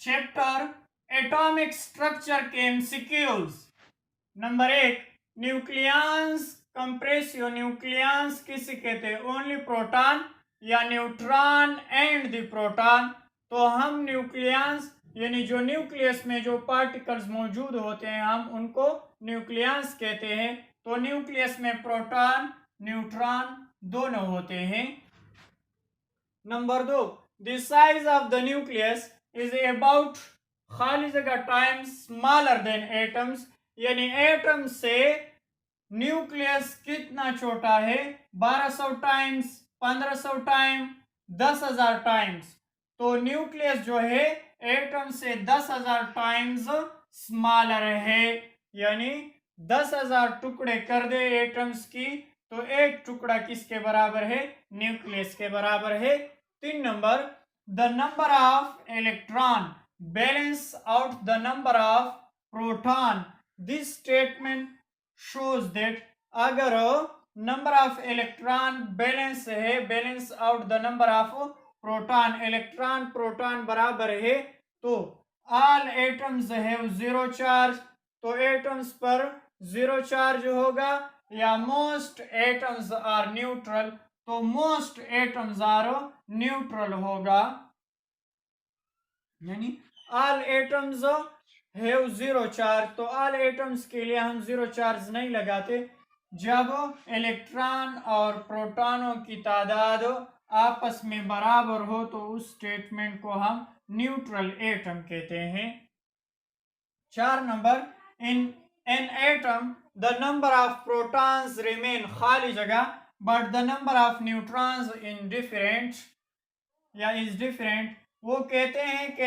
Chapter atomic structure के MCQs. Number 1, nucleus comprises. Nucleus किसे कहते हैं? ओनली प्रोटॉन या न्यूट्रॉन एंड द प्रोटॉन। तो हम न्यूक्लियस यानी जो न्यूक्लियस में जो पार्टिकल्स मौजूद होते हैं हम उनको न्यूक्लियस कहते हैं। तो न्यूक्लियस में प्रोटॉन न्यूट्रॉन दोनों होते हैं। Number 2, the size of the nucleus is about खाली जगह टाइम स्मॉलर देन एटम्स, यानी एटम से न्यूक्लियस कितना छोटा है? 1200 टाइम्स, 1500 टाइम, 10,000 टाइम्स। तो न्यूक्लियस जो है एटम से 10,000 टाइम्स स्मॉलर है, यानी 10,000 टुकड़े कर दे एटम्स की तो एक टुकड़ा किसके बराबर है? न्यूक्लियस के बराबर है। 3 number, the number of electron balance out the number of proton. This statement shows that अगर नंबर ऑफ इलेक्ट्रॉन बैलेंस है, balance out the number of proton, electron proton बराबर है, तो all atoms have zero charge. तो atoms पर zero charge होगा, या most atoms are neutral, तो मोस्ट एटम्स आर न्यूट्रल होगा, यानी all atoms have zero charge. तो ऑल एटम्स के लिए हम जीरो चार्ज नहीं लगाते। जब इलेक्ट्रॉन और प्रोटॉनों की तादाद आपस में बराबर हो तो उस स्टेटमेंट को हम न्यूट्रल एटम कहते हैं। 4 number, in an atom the number of protons remain खाली जगह but the number of neutrons in different या इज डिफरेंट। वो कहते हैं कि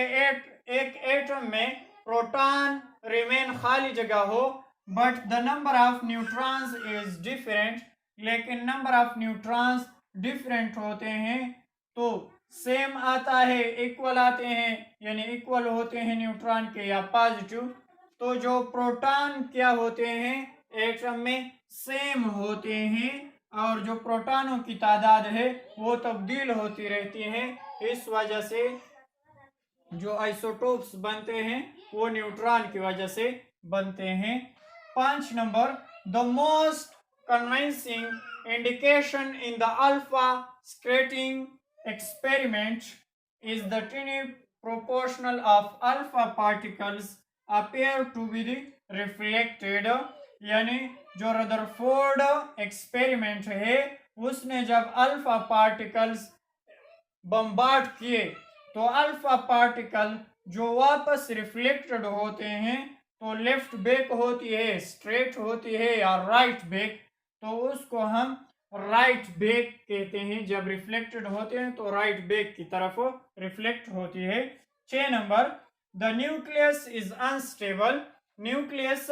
एक एटम में प्रोटॉन रिमेन खाली जगह हो but the number of neutrons is different, लेकिन नंबर ऑफ न्यूट्रॉन्स डिफरेंट होते हैं। तो सेम आता है, इक्वल आते हैं, यानी इक्वल होते हैं न्यूट्रॉन के या पॉजिटिव। तो जो प्रोटॉन क्या होते हैं एटम में? सेम होते हैं, और जो प्रोटॉनों की तादाद है वो तब्दील होती रहती है। इस वजह से जो आइसोटोप्स बनते हैं वो न्यूट्रॉन की वजह से बनते हैं। 5 number, the most convincing indication in the alpha scattering experiment is the tiny proportional of alpha particles appear to be reflected, यानी जो रदरफोर्ड एक्सपेरिमेंट है उसने जब अल्फा पार्टिकल्स बम्बार्ड किए तो अल्फा पार्टिकल जो वापस रिफ्लेक्टेड होते हैं तो लेफ्ट बैक होती है, स्ट्रेट होती है या राइट बैक, तो उसको हम राइट बैक कहते हैं। जब रिफ्लेक्टेड होते हैं तो राइट बैक की तरफ रिफ्लेक्ट होती है। 6 number, the nucleus is unstable. Nucleus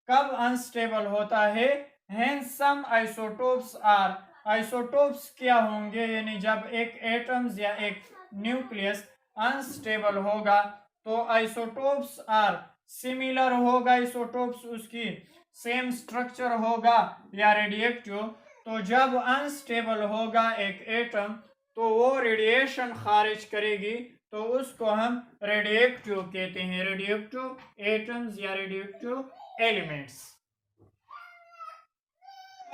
कब अनस्टेबल होता है? Hence some isotopes are. Isotopes क्या होंगे? यानी जब एक एटम्स या एक न्यूक्लियस अनस्टेबल होगा तो आइसोटोप्स आर सिमिलर होगा, आइसोटोप्स उसकी सेम स्ट्रक्चर होगा या रेडिएक्टिव। तो जब अनस्टेबल होगा एक एटम तो वो रेडिएशन खारिज करेगी, तो उसको हम रेडिएक्टिव कहते हैं, रेडिएक्टिव एटम्स या radioactive elements.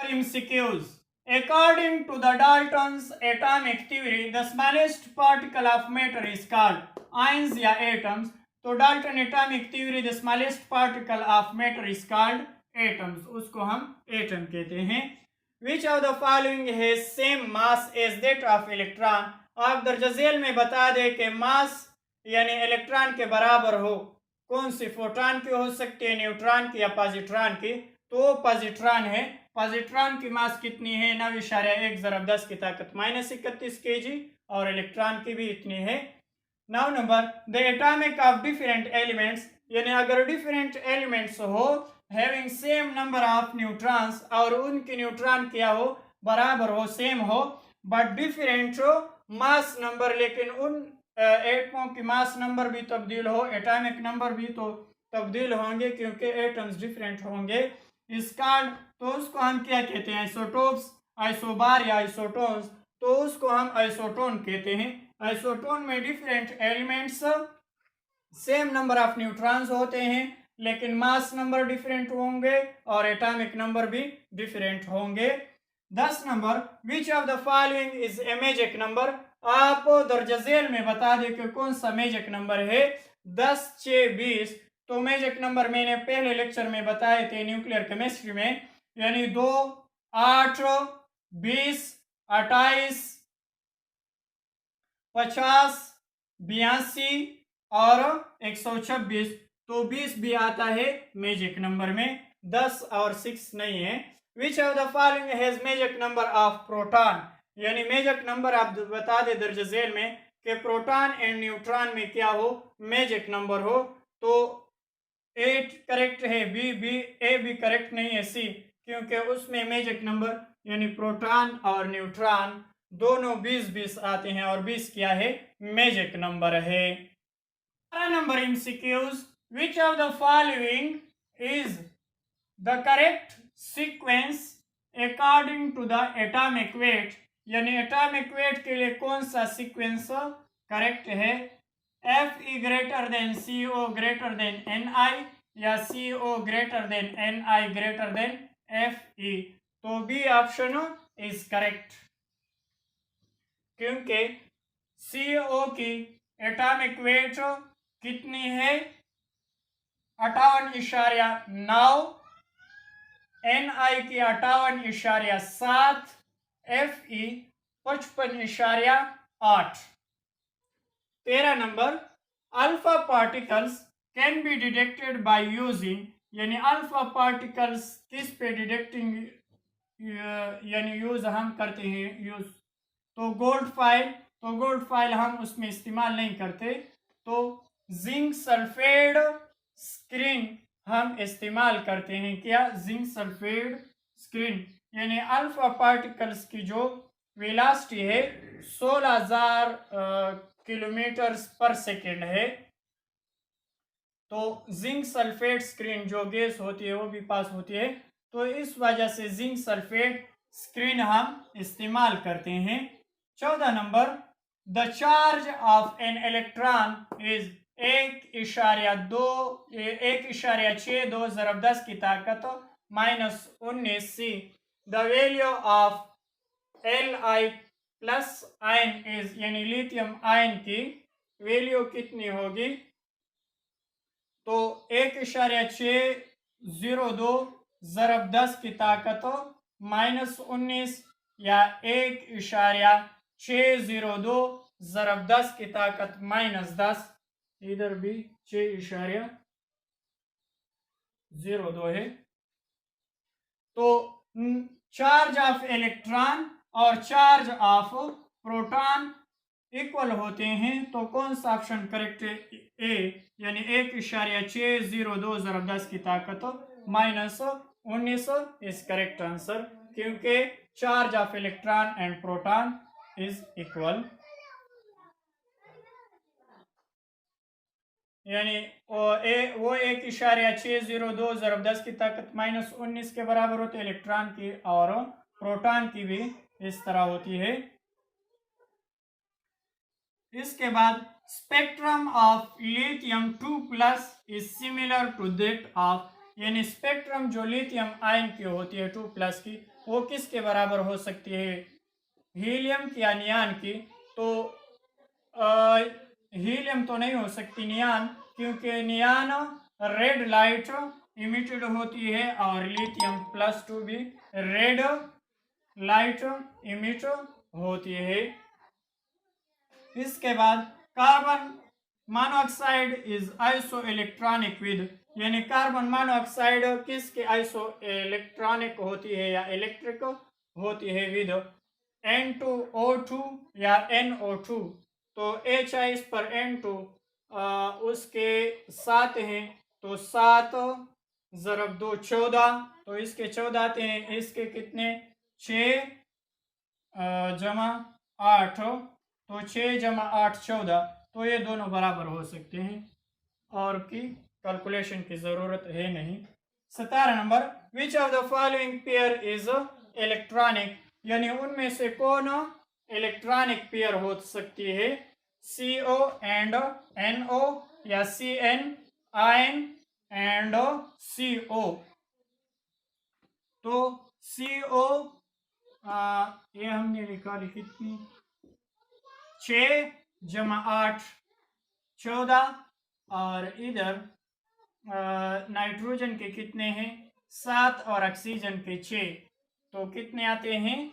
MCQs. According to the Dalton's atomic theory, the smallest particle of matter is called ions या atoms. तो Dalton atomic theory the smallest particle of matter is called atoms, उसको हम atom कहते हैं। Which of the following has same mass as that of electron. आप दर्जा झेल में बता दें कि मास यानी इलेक्ट्रॉन के बराबर हो। कौन सी? फोटॉन की हो सकती है, न्यूट्रॉन की या पॉजिट्रॉन की? तो पॉजिट्रॉन है। पॉजिट्रॉन की मास कितनी है? 9.1 × 10 की ताकत -31 kg, और इलेक्ट्रॉन की भी इतनी है। 9 number, the atomic of different elements, यानी अगर डिफरेंट एलिमेंट्स हो having same number of neutrons और उनके न्यूट्रॉन क्या हो? बराबर हो, सेम हो, बट डिफरेंट मास नंबर, लेकिन उन एटमों की मास नंबर भी तब्दील हो, एटॉमिक नंबर भी तो तब्दील होंगे क्योंकि एटम्स डिफरेंट होंगे। इस कार्ड तो उसको हम क्या कहते हैं? आइसोटोप्स, आइसोबार या आइसोटोन्स, तो उसको हम आइसोटोन कहते हैं। आइसोटोन में different elements same number of neutrons होते हैं, लेकिन मास नंबर डिफरेंट होंगे और एटॉमिक नंबर भी डिफरेंट होंगे। 10 number, which of the following is a magic number. आप दर्ज झेल में बता दें कि कौन सा मैजिक नंबर है। 10, 6, 20। तो मैजिक नंबर मैंने पहले लेक्चर में बताए थे न्यूक्लियर केमिस्ट्री में, यानी 2, 8, 20, 28, 50, 82 और 126। तो 20 भी आता है मैजिक नंबर में, 10 और 6 नहीं है। विच of the following has magic number of proton, यानी मैजिक नंबर आप बता दे दर्ज झेल में कि प्रोटॉन एंड न्यूट्रॉन में क्या हो, मैजिक नंबर हो। तो 8 करेक्ट है, ए भी करेक्ट नहीं है, सी, क्योंकि उसमें मैजिक नंबर यानी प्रोटॉन और न्यूट्रॉन दोनों 20-20 आते हैं और 20 क्या है, मैजिक नंबर है। Number MCQs, which of the following is the correct sequence according to the atomic weight, यानी एटॉमिक वेट के लिए कौन सा सीक्वेंस करेक्ट है। Fe greater than CO greater than Ni या CO greater than Ni greater than Fe। तो B option is correct, क्योंकि CO की एटॉमिक वेट कितनी है, 58.9, Ni की 58.7, Fe 55.8। 13 number, alpha particles can be detected by using, यानी alpha particles किस पे डिटेक्टिंग यानी यूज हम करते हैं, यूज तो गोल्ड फाइल, तो गोल्ड फाइल हम उसमें इस्तेमाल नहीं करते, तो जिंक सल्फेट स्क्रीन हम इस्तेमाल करते हैं। क्या, जिंक सल्फेट स्क्रीन, यानी अल्फा पार्टिकल्स की जो वेलोसिटी है 16,000 किलोमीटर पर सेकेंड है। तो जिंक सल्फेट स्क्रीन जो गैस होती है वो भी पास होती है, तो इस वजह से जिंक सल्फेट स्क्रीन हम इस्तेमाल करते हैं। 14 number, the charge of an electron is 1.62 ज़रब 10 की ताकत -19 C. The value of Li plus ion is, यानी लिथियम आयन की वैल्यू कितनी होगी। तो 1.602 ज़रब 10 की ताकत -19 या 1.602 ज़रब 10 की ताकत -10, इधर भी 6.02 है। तो चार्ज ऑफ इलेक्ट्रॉन और चार्ज ऑफ प्रोटॉन इक्वल होते हैं, तो कौन सा ऑप्शन करेक्ट है, ए, यानी 1.602 ज़रब 10 की ताकत -19 इज करेक्ट आंसर, क्योंकि charge of electron and proton is equal, यानी वो 1.602 ज़रब 10 की ताकत -19 के बराबर होते हैं इलेक्ट्रॉन की, और प्रोटॉन की भी इस तरह होती है। इसके बाद spectrum of lithium 2+ is similar to that of, यानी स्पेक्ट्रम जो लिथियम आयन की होती है 2+ की, वो किसके बराबर हो सकती है, हीलियम की या नियान की। तो हीलियम तो नहीं हो सकती, नियान, क्योंकि नियान रेड लाइट इमिटेड होती है और लिथियम +2 भी रेड लाइट इमिट होती है। इसके बाद carbon monoxide is iso electronic with, यानी कार्बन मोनोऑक्साइड किसके आइसो इलेक्ट्रॉनिक होती है या इलेक्ट्रिक होती है, विद N2O2 या NO2। तो H है इस पर N2 उसके 7 हैं, तो 7 ज़रब 2 14, तो इसके 14 आते हैं, इसके कितने 6 जमा 8, तो 6 जमा 8 14, तो ये दोनों बराबर हो सकते हैं और की कैलकुलेशन की ज़रूरत है नहीं। 17 number, which of the following pair is electronic, यानी उनमें से कौन इलेक्ट्रॉनिक पेयर हो सकती है, CO एंड NO या CN आयन एंड CO। तो CO ये हमने निकाली कितनी 6 जमा 8 14 और इधर नाइट्रोजन के कितने हैं 7 और ऑक्सीजन के 6 तो कितने आते हैं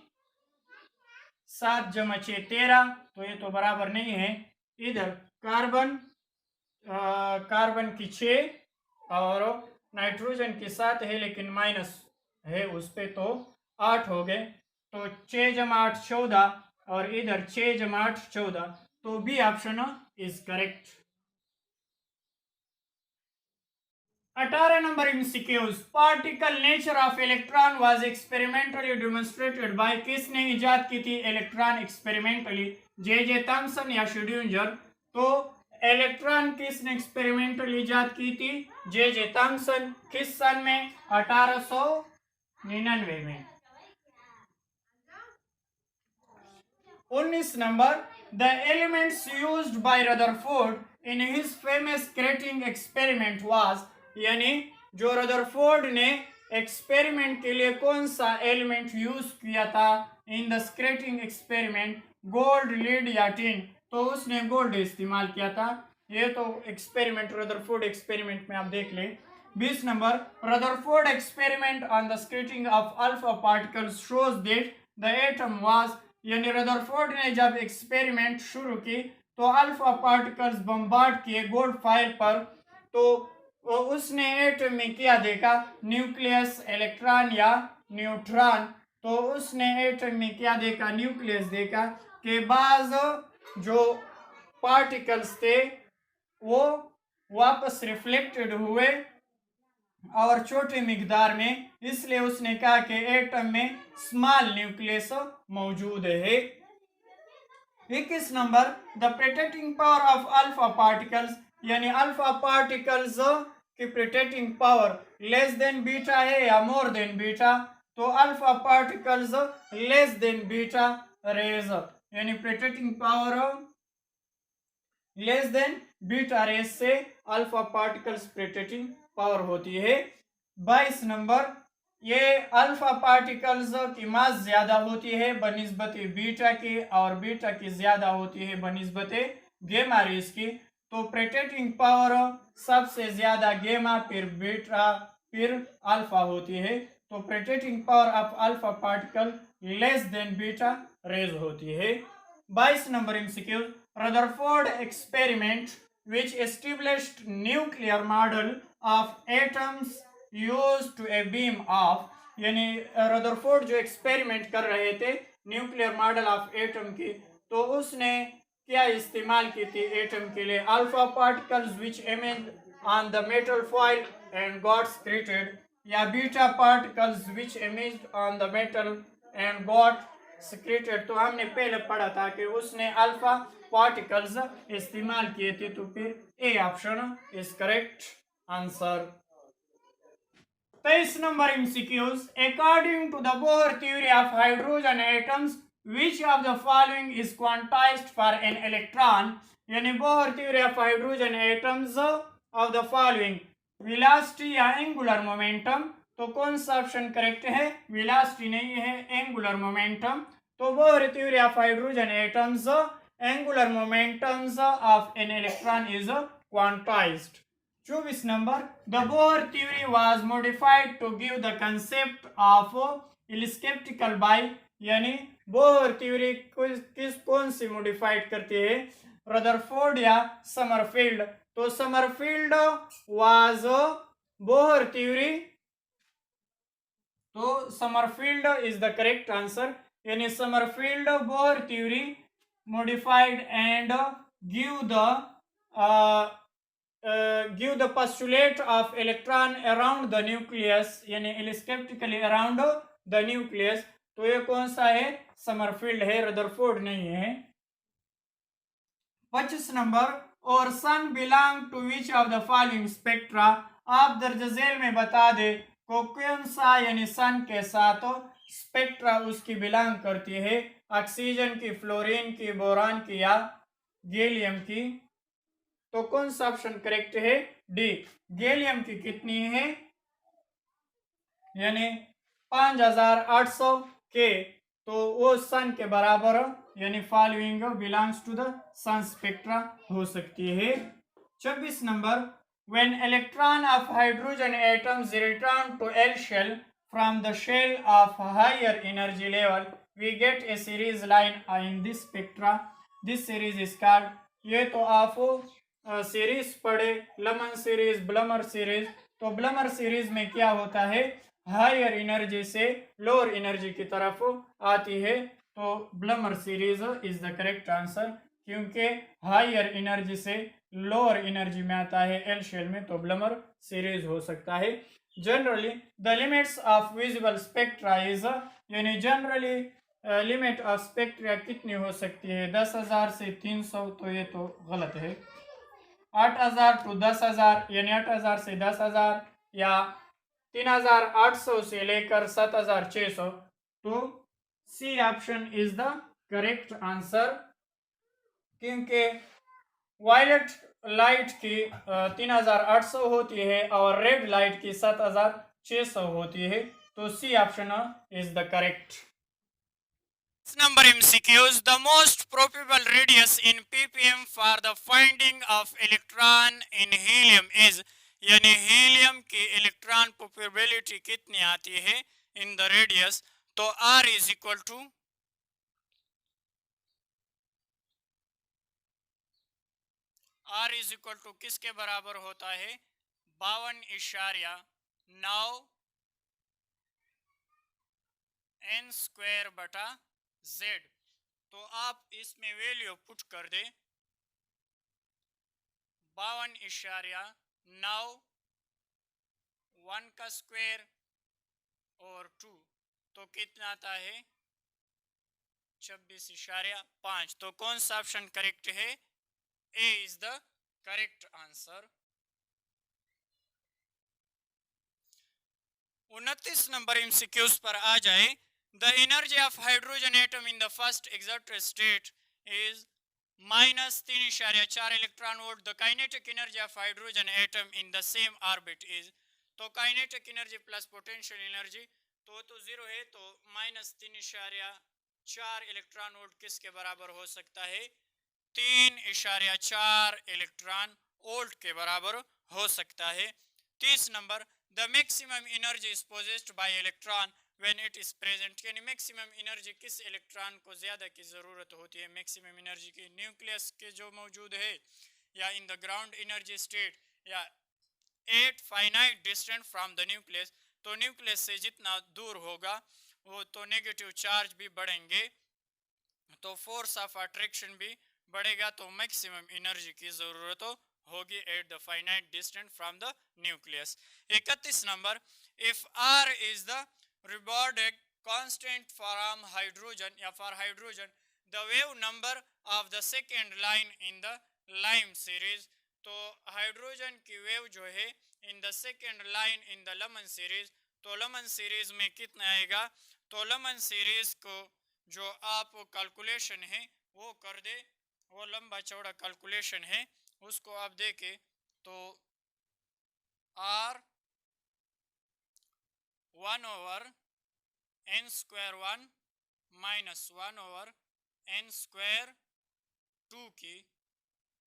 7 जमा 6 13 तो ये तो बराबर नहीं है। इधर कार्बन की 6 और नाइट्रोजन की 7 है लेकिन माइनस है उस पे तो 8 हो गए तो 6 जमा 8 14 और इधर 6 जमा 8 14 तो B option is correct. 18 number MCQs particle nature of electron was experimentally demonstrated by किसने इजाद की थी इलेक्ट्रॉन एक्सपेरिमेंटली जे थॉमसन या श्रोडिंगर। तो इलेक्ट्रॉन किसने एक्सपेरिमेंटली इजाद की थी जे थॉमसन किस सन में 1899 में। 19 number the elements used by Rutherford in his famous crating experiment was यानी जो रदरफोर्ड ने एक्सपेरिमेंट के लिए कौन सा एलिमेंट यूज किया था in the scattering experiment gold lead या टिन तो उसने गोल्ड इस्तेमाल किया था। ये तो एक्सपेरिमेंट रदरफोर्ड एक्सपेरिमेंट में आप देख लें। 20 number Rutherford experiment on the scattering of alpha particles shows that the atom was यानी रदरफोर्ड ने जब एक्सपेरिमेंट शुरू की तो अल्फा पार्टिकल्स बम्बार्ड किए गोल्ड फाइल पर तो उसने एटम में क्या देखा न्यूक्लियस इलेक्ट्रॉन या न्यूट्रॉन तो उसने एटम में क्या देखा न्यूक्लियस देखा कि बाज जो पार्टिकल्स थे वो वापस रिफ्लेक्टेड हुए और छोटे मिकदार में इसलिए उसने कहा कि एटम में स्मॉल न्यूक्लियस मौजूद है। 21 number the protecting power of alpha particles यानी अल्फा पार्टिकल्स की protecting power less than beta है या मोर देन बीटा तो alpha particles less than beta rays यानी protecting power less than beta rays से alpha particles protecting power होती है। 22 number ये अल्फा पार्टिकल्स की मास ज्यादा होती है बनिस्बत बीटा की और बीटा की ज्यादा होती है बनिस्बत गेमा रेज की तो प्रोटेक्टिंग पावर सबसे ज्यादा गेमा फिर बीटा फिर अल्फा होती है तो protecting power of alpha particle less than beta raise होती है। 22 number MCQ Rutherford experiment which established nuclear model of atoms used to a beam of यानी रदरफोर्ड जो एक्सपेरिमेंट कर रहे थे न्यूक्लियर मॉडल ऑफ एटम की तो उसने क्या इस्तेमाल की थी एटम के लिए alpha particles which image on the metal foil and got secreted या beta particles which image on the metal and got secreted। तो हमने पहले पढ़ा था कि उसने अल्फा पार्टिकल्स इस्तेमाल किए थे तो फिर A option is correct answer. 23 number MCQs according to the Bohr theory of hydrogen atoms which of the following is quantized for an electron यानी Bohr theory of hydrogen atoms of the following velocity या angular momentum तो कौन सा option correct है velocity नहीं है angular momentum तो Bohr theory of hydrogen atoms angular momentums of an electron is quantised. 24 number the Bohr theory was modified to give the concept of elliptical by यानी Bohr theory कौन सी modified करती है Rutherford या Sommerfeld तो Sommerfeld was Bohr theory तो Sommerfeld is the correct answer यानी Sommerfeld Bohr theory modified and give the postulate of electron around the nucleus यानी elliptically around the nucleus तो ये कौन सा है समरफील्ड है रदरफोर्ड नहीं है। 25 नंबर और sun belong to which of the following spectra आप दर्ज झेल में बता दे को कौन सा यानी सन के साथ स्पेक्ट्रा उसकी बिलोंग करती है ऑक्सीजन की फ्लोरीन की बोरान की या गैलियम की तो कौन सा ऑप्शन करेक्ट है? डी। गैलियम की कितनी है? यानी 5800 के, तो वो सन के बराबर यानी following belongs to the sun spectra हो सकती है। 26 number, when electron of hydrogen atoms return to L shell from the shell of higher energy level we get a series line in this spectra, this series is called. ये तो आप series पढ़े, लमन series, ब्लमर series. तो Balmer series में क्या होता है, higher energy से लोअर एनर्जी की तरफ आती है, तो Balmer series is the correct answer, क्योंकि हायर एनर्जी से लोअर एनर्जी में आता है एल शेल में, तो ब्लमर सीरीज हो सकता है। Generally the limits of visible spectra is, यानी जनरली लिमिट ऑफ स्पेक्ट्रा कितनी हो सकती है? 10,000 से 300, तो ये तो गलत है। 8,000 टू 10,000 यानी 8,000 से 10,000, या 3,800 से लेकर 7,600, तो C option is the correct answer, क्योंकि वायलेट लाइट की 3,800 होती है और रेड लाइट की 7,600 होती है, तो C option is the correct. Number MCQs, the most probable radius in ppm for the finding of electron in helium is, यानी हीलियम की इलेक्ट्रॉन प्रोबेबिलिटी कितनी आती है इन द रेडियस, तो R इज इक्वल टू किसके बराबर होता है? 52.9 n स्क्वायर बटा z। तो आप इसमें वैल्यू पुट कर दे 52.9, 1 का स्क्वायर और 2, तो कितना आता है? 26.5। तो कौन सा ऑप्शन करेक्ट है? A is the correct answer. 29 number MCQs पर आ जाए। The energy of hydrogen atom in the first excited state is -3.4 electron volt. The kinetic energy of hydrogen atom in the same orbit is, तो kinetic energy plus potential energy तो 0 है, तो -3.4 electron volt किसके बराबर हो सकता है? 3.4 electron volt के बराबर हो सकता है। 30 number, the maximum energy is possessed by electron when it is present, यानी मैक्सिमम एनर्जी किस इलेक्ट्रॉन को ज्यादा की जरूरत होती है? मैक्सिमम एनर्जी की न्यूक्लियस के जो मौजूद है, या in the ground energy state, या at finite distant from the nucleus. तो न्यूक्लियस से जितना दूर होगा वो तो नेगेटिव चार्ज भी बढ़ेंगे, तो फोर्स ऑफ अट्रैक्शन भी बढ़ेगा, तो मैक्सिमम एनर्जी की जरूरत होगी at the finite distance from the nucleus. 31 number, if R is the Rydberg constant for hydrogen, या for hydrogen the wave number of the second line in the Lyman series, तो hydrogen की wave जो है in the second line in the Lyman series, तो Lyman series में कितना आएगा? तो लमन सीरीज को जो आप कैलकुलेशन है वो कर दे, वो लंबा चौड़ा कैलकुलेशन है, उसको आप देखे तो R 1/n² 1 -1/n² 2 की,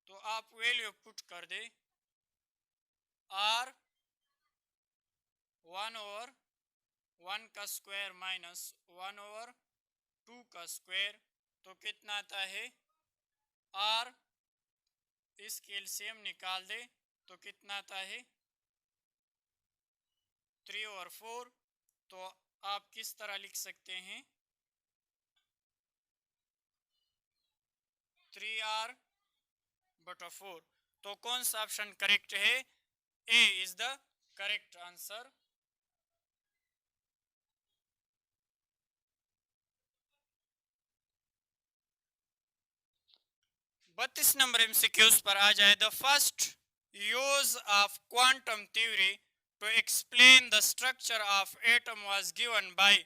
तो आप वैल्यू पुट कर दे R 1/1 का स्क्वायर माइनस 1/2 का स्क्वायर, तो कितना आता है? R इसके एलसीएम निकाल दे तो कितना आता है? 3/4। तो आप किस तरह लिख सकते हैं? 3R/4। तो कौन सा ऑप्शन करेक्ट है? A is the correct answer. बत्तीस नंबर एमसीक्यूज पर आ जाए। The first use of quantum theory to explain the structure of atom was given by,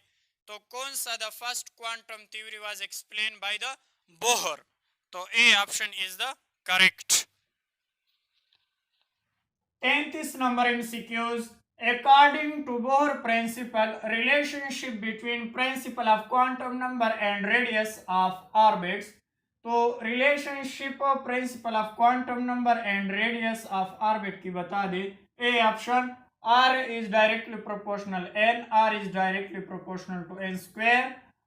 तो कौन सा the first quantum theory was explain by the Bohr, तो A option is the correct. 33 number MCQs. According to Bohr principle, relationship between principle of quantum number and radius of orbits. तो relationship principle of quantum number and radius of orbit की बता दे. A option, R is directly proportional n, R is directly proportional to n square,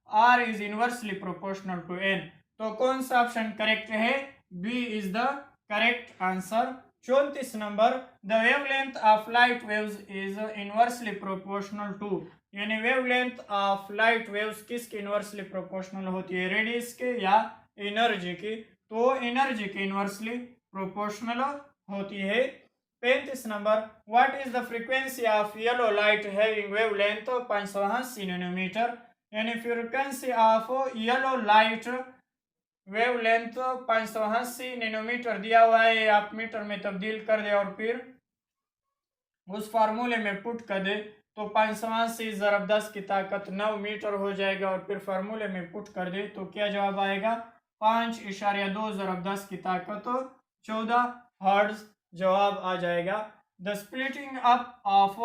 R is inversely proportional to n. तो कौन सा option correct है? B is the correct answer. 34 number, the wavelength of light waves is inversely proportional to. यानी wavelength of light waves किसके inversely proportional होती है? Radius के या एनर्जी की? तो एनर्जी के इनवर्सली प्रोपोर्शनल होती है. 35 number, what is the frequency of yellow light having wavelength 580 nanometer. यानी frequency of yellow light wavelength 580 nanometer दिया हुआ है. आप मीटर में तब्दील कर दे और फिर उस फार्मूले में पुट कर दे तो 580 ज़रब 10 की ताकत 9 मीटर हो जाएगा. और फिर फार्मूले में पुट कर दे तो क्या जवाब आएगा? 5.2 ज़रब 10 की ताकत 14 हर्ट्ज जवाब आ जाएगा. The splitting up of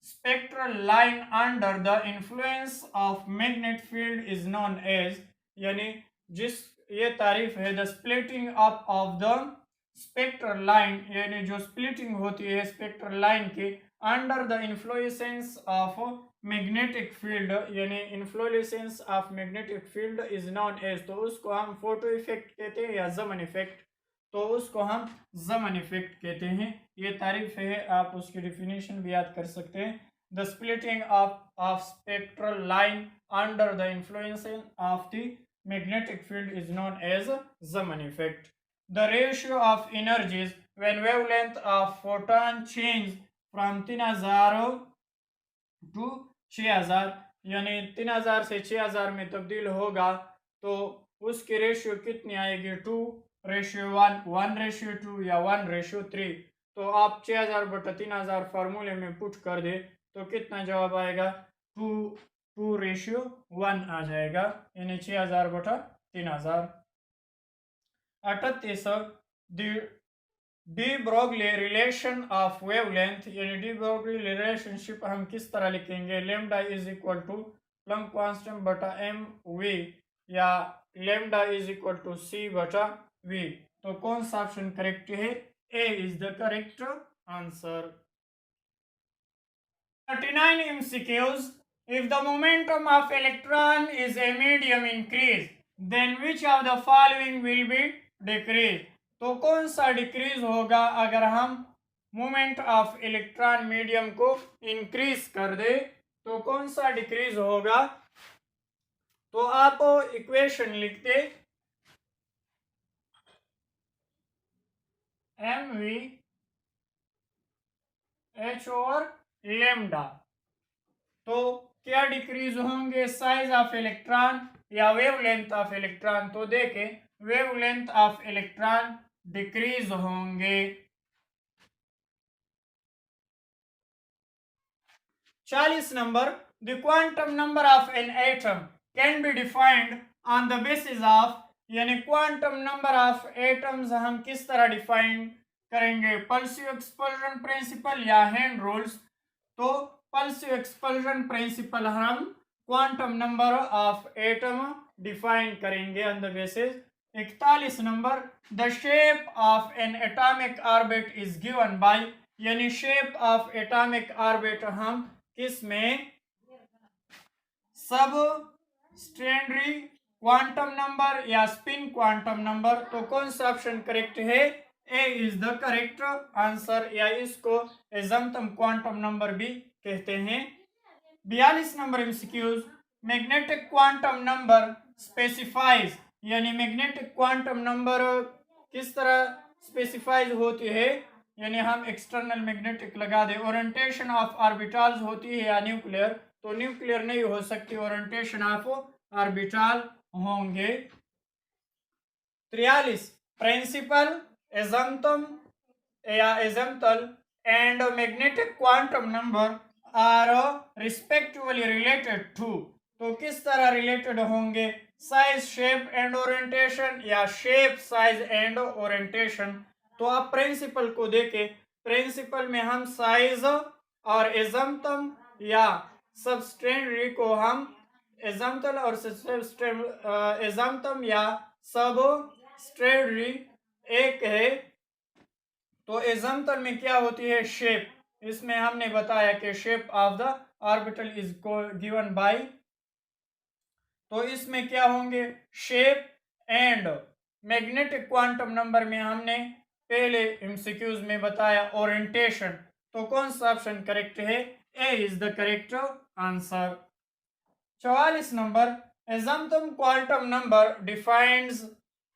spectral line under the influence of magnetic field is known as. यानी जिस ये तारीफ है the splitting up of the spectral line, यानी जो स्प्लिटिंग होती है स्पेक्ट्रल लाइन की under the influence of magnetic field, यानी influence of magnetic field is known as. तो उसको हम फोटो इफेक्ट कहते हैं या ज़मन इफेक्ट. तो उसको हम ज़मन इफेक्ट कहते हैं. ये तारीफ है, आप उसकी डिफिनेशन भी याद कर सकते हैं. The splitting of spectral line under the influence of the magnetic field is known as Zeeman effect. The ratio of energies when wavelength of photon change from 3000 to 6000, यानी 3000 से 6000 में तब्दील होगा तो उसकी रेशियो कितनी आएगी? 2:1, 1:2 या 1:3. तो आप 6000/3000 फार्मूले में पुट कर दे तो कितना जवाब आएगा? 2:1 आ जाएगा, यानी 6000/3000. 38 de Broglie relation of wavelength, यानी डी ब्रोगली रिलेशनशिप हम किस तरह लिखेंगे? Lambda is equal to Planck constant बटा एम वी या lambda is equal to C बटा वी. तो कौन सा ऑप्शन करेक्ट है? A is the correct answer. 39 MCQs. If the momentum of electron is a medium increase, then which of the following will be decreased? तो कौन सा decrease होगा अगर हम मोमेंट ऑफ इलेक्ट्रॉन मीडियम को इंक्रीज कर दे? तो कौन सा डिक्रीज होगा? तो आप इक्वेशन लिख दे mv h ओवर लेमडा. तो क्या डिक्रीज होंगे? साइज ऑफ इलेक्ट्रॉन या वेवलेंथ ऑफ इलेक्ट्रॉन? तो देखें, वेवलेंथ ऑफ इलेक्ट्रॉन डिक्रीज होंगे. 40 number, the quantum number of an atom can be defined on the basis of, यानी क्वांटम नंबर ऑफ एटम्स हम किस तरह डिफाइन करेंगे? पल्सिव एक्सपल्जन प्रिंसिपल या हैंड रूल्स? तो पल्सिव एक्सपल्जन प्रिंसिपल हम quantum number of atom define करेंगे on the basis. 41 number, the shape of N atomic orbit is given by, यानी शेप ऑफ एटॉमिक ऑर्बिट हम किस में? सब स्टैंडर्ड क्वांटम नंबर या स्पिन क्वांटम नंबर. तो कौन सा ऑप्शन करेक्ट है? A is the correct answer, या इसको एजम्पटम क्वांटम नंबर भी कहते हैं. 42 number MCQs. Magnetic quantum number specifies, यानी मैग्नेटिक क्वांटम नंबर किस तरह स्पेसिफाइज होती है? यानी हम एक्सटर्नल मैग्नेटिक लगा दे. ओरिएंटेशन ऑफ ऑर्बिटल्स होती है या न्यूक्लियर? तो न्यूक्लियर नहीं हो सकती, ओरिएंटेशन ऑफ ऑर्बिटल होंगे. 43 प्रिंसिपल एजम्पटम या azimuthal and magnetic quantum number are respectively related to. तो किस तरह रिलेटेड होंगे? साइज, शेप एंड ओरिएंटेशन या शेप, साइज एंड ओरिएंटेशन. तो आप प्रिंसिपल को देके प्रिंसिपल में हम साइज और एजम्पटम या सबस्टेंडरी को हम एजम्पटल और एजम्पटम या सबस्टेंडरी एक है। तो एजम्पटल में क्या होती है? शेप। इसमें हमने बताया कि shape of the orbital is given by, तो इसमें क्या होंगे? Shape and magnetic quantum number में हमने पहले एमसीक्यूज में बताया ओरिएंटेशन। तो कौन सा ऑप्शन करेक्ट है? A is the correct answer. 44 number, azimuthal quantum number defines.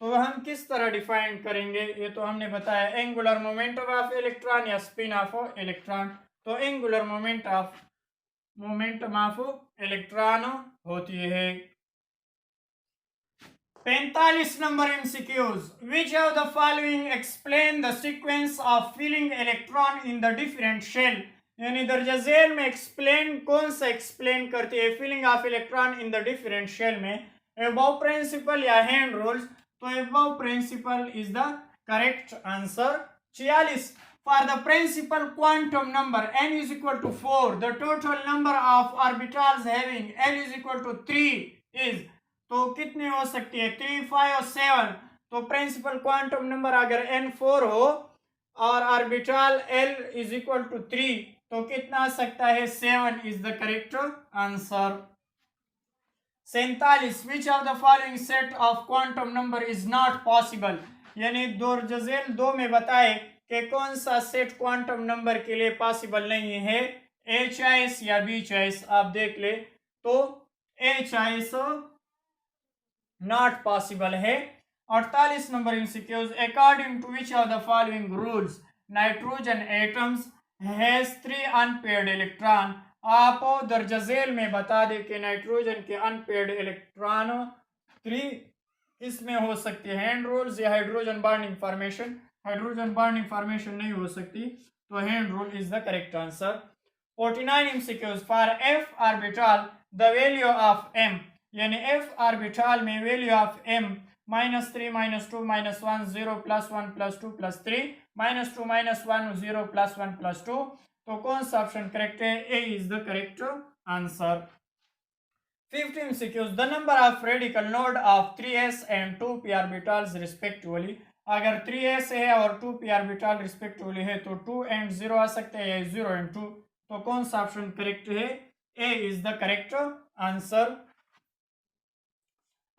तो हम किस तरह डिफाइन करेंगे? ये तो हमने बताया, एंगुलर मोमेंटम ऑफ इलेक्ट्रॉन या स्पिन ऑफ इलेक्ट्रॉन। तो एंगुलर मोमेंटम ऑफ इलेक्ट्रॉन होती है। 45 number MCQs, which of the following explain the sequence of filling electron in the different shell. यानी दर्जा झेल में एक्सप्लेन कौन सा एक्सप्लेन करती है filling of electron in the different shell में? अबव प्रिंसिपल या हैंड रूल्स? तो aufbau principle is the correct answer. 46, for the principal quantum number n is equal to 4, the total number of orbitals having L is equal to 3 is, तो कितने हो सकती है? 3, 5 और 7। तो प्रिंसिपल क्वांटम नंबर अगर n 4 हो और orbital L is equal to 3, तो कितना आ सकता है? 7 is the correct answer. 47, which of the following set of quantum number is not possible. यानी दो में बताए कि कौन सा सेट क्वांटम नंबर के लिए पॉसिबल नहीं है, ए चॉइस या बी चॉइस। आप देख ले, तो ए चॉइस नॉट पॉसिबल है। 48 number MCQs, according to which of the following rules nitrogen atoms has 3 unpaired electron. आप दर्जा झेल में बता दे कि नाइट्रोजन के अनपेयर्ड इलेक्ट्रॉन 3 इसमें हो सकती है, हैंड रूल्स या hydrogen bonding formation. Hydrogen bonding formation नहीं हो सकती, तो Hund's rule is the correct answer. 49 MCQs, for F orbital the value of M. यानी एफ ऑर्बिटल में वैल्यू ऑफ एम -3 -2 -1 0 +1 +2 +3 -2 -1 0 +1 +2। तो कौन सा ऑप्शन करेक्ट है? A is the correct answer. 50 MCQs, the number of radical node of 3s and 2p orbitals respectively। अगर 3s है और 2p orbital respectively है तो 2 and 0 आ सकते हैं या 0 and 2। तो कौन सा ऑप्शन करेक्ट है? A is the correct answer.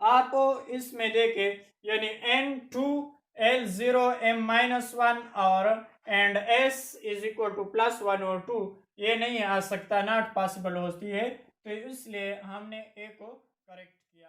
आप इसमें देखे, यानी n2 L0 m-1 और and s is equal to +1 और 2, ये नहीं आ सकता, नॉट पॉसिबल होती है। तो इसलिए हमने ए को करेक्ट किया।